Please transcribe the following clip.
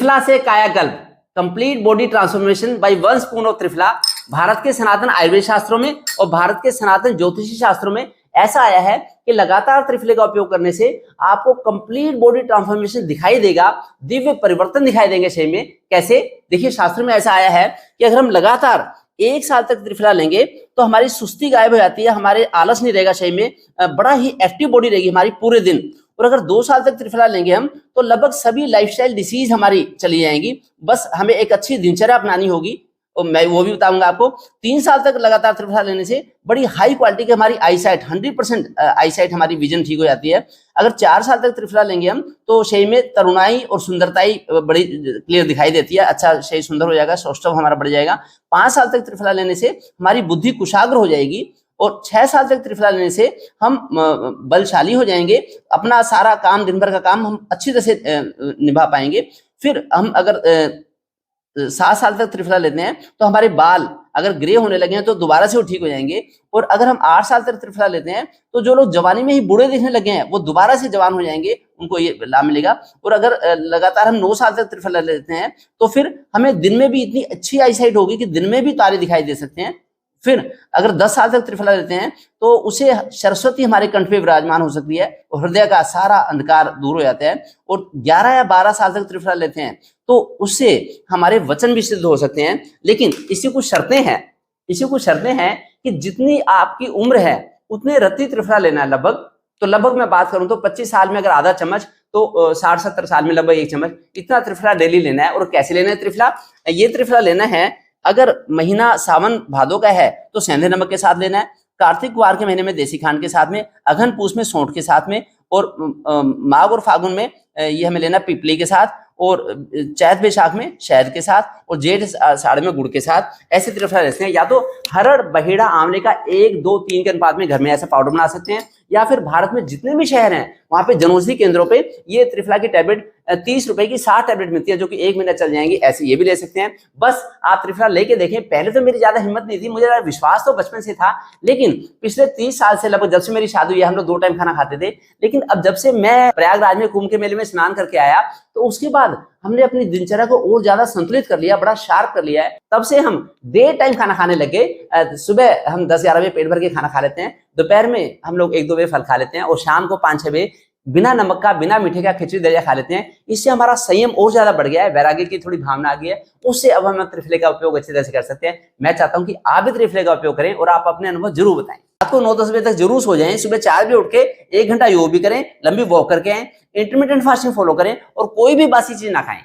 त्रिफला से कायाकल्प, complete body transformation by one spoon of triphala. Bharat के सनातन आयुर्वेद शास्त्रों में और भारत के सनातन ज्योतिषी शास्त्रों में ऐसा आया है कि लगातार त्रिफले का उपयोग करने से आपको कंप्लीट बॉडी ट्रांसफॉर्मेशन दिखाई देगा, दिव्य परिवर्तन दिखाई देंगे शरीर में। कैसे? देखिए, शास्त्र में ऐसा आया है कि अगर हम लगातार 1 साल तक त्रिफला लेंगे तो हमारी सुस्ती गायब हो जाती है, हमारे आलस नहीं रहेगा शरीर में, बड़ा ही एक्टिव बॉडी रहेगी हमारी पूरे दिन। और अगर 2 साल तक त्रिफला लेंगे हम तो लगभग सभी लाइफस्टाइल डिसीज हमारी चली जाएंगी। बस हमें एक अच्छी दिनचर्या अपनानी होगी और मैं वो भी बताऊंगा आपको। 3 साल तक लगातार त्रिफला लेने से बड़ी हाई क्वालिटी की हमारी आईसाइट 100% आईसाइट हमारी विजन ठीक हो जाती है। अगर 4 साल तक त्रिफला लेंगे हम तो शरीर में तरुणाई और सुंदरताई बड़ी क्लियर दिखाई देती है, अच्छा शरीर सुंदर हो जाएगा, सौष्ठव हमारा बढ़ जाएगा। 5 साल तक त्रिफला लेने से हमारी बुद्धि कुशाग्र हो जाएगी और 6 साल तक त्रिफला लेने से हम बलशाली हो जाएंगे, अपना सारा काम, दिन भर का काम हम अच्छी तरह से निभा पाएंगे। फिर हम अगर 7 साल तक त्रिफला लेते हैं तो हमारे बाल अगर ग्रे होने लगे हैं तो दोबारा से वो ठीक हो जाएंगे। और अगर हम 8 साल तक त्रिफला लेते हैं तो जो लोग जवानी में ही बूढ़े दिखने लगे हैं वो दोबारा से जवान हो जाएंगे, उनको ये लाभ मिलेगा। और अगर लगातार हम 9 साल तक त्रिफला लेते हैं तो फिर हमें दिन में भी इतनी अच्छी आईसाइट होगी कि दिन में भी तारे दिखाई दे सकते हैं। फिर अगर 10 साल तक त्रिफला लेते हैं तो उसे सरस्वती हमारे कंठ पे विराजमान हो सकती है और हृदय का सारा अंधकार दूर हो जाता है। और 11 या 12 साल तक त्रिफला लेते हैं तो उससे हमारे वचन भी सिद्ध हो सकते हैं। लेकिन इसी कुछ शर्तें हैं कि जितनी आपकी उम्र है उतने रत्ती त्रिफला लेना है लगभग। तो लगभग मैं बात करूं तो 25 साल में अगर आधा चम्मच तो 60-70 साल में लगभग 1 चम्मच, इतना त्रिफला डेली लेना है। और कैसे लेना है त्रिफला? ये त्रिफला लेना है, अगर महीना सावन भादो का है तो सेंधे नमक के साथ लेना है, कार्तिक वार के महीने में देसी खांड के साथ में, अघन पूस में सौंठ के साथ में, और माघ और फागुन में ये हमें लेना पीपली के साथ, और चैत बैसाख में शहद के साथ, और जेठ साढ़ में गुड़ के साथ। ऐसे त्रिफला लेते हैं। या तो हरड़, बहेड़ा, आंवले का 1, 2, 3 के अनुपात में घर में ऐसा पाउडर बना सकते हैं, या फिर भारत में जितने भी शहर हैं वहां पे जनौषधि केंद्रों पे ये त्रिफला की टैबलेट 30 रुपए की 60 टैबलेट मिलती है, जो कि 1 महीना चल जाएंगी। ऐसे ये भी ले सकते हैं। बस आप त्रिफला लेके देखें। पहले तो मेरी ज्यादा हिम्मत नहीं थी, मुझे विश्वास तो बचपन से था, लेकिन पिछले 30 साल से, लगभग जब से मेरी शादी हुई है, हम लोग 2 टाइम खाना खाते थे, लेकिन अब जब से मैं प्रयागराज में कुंभ के मेले में स्नान करके आया तो उसके बाद हमने अपनी दिनचर्या को और ज्यादा संतुलित कर लिया, बड़ा शार्प कर लिया है। तब से हम डे टाइम खाना खाने लगे। सुबह हम 10-11 बजे पेट भर के खाना खा लेते हैं, दोपहर में हम लोग 1-2 बजे फल खा लेते हैं, और शाम को 5-6 बजे बिना नमक का, बिना मीठे का खिचड़ी दलिया खा लेते हैं। इससे हमारा संयम और ज्यादा बढ़ गया है, वैराग्य की थोड़ी भावना आ गई है। उससे अब हम त्रिफले का उपयोग अच्छी तरह से कर सकते हैं। मैं चाहता हूं कि आप भी त्रिफले का उपयोग करें और आप अपने अनुभव जरूर बताएं। रात को 9-10 बजे तक जरूर सो जाएं, सुबह 4 बजे उठ के 1 घंटा योग भी करें, लंबी वॉक करके आए, इंटरमिटेंट फास्टिंग फॉलो करें और कोई भी बासी चीज ना खाएं।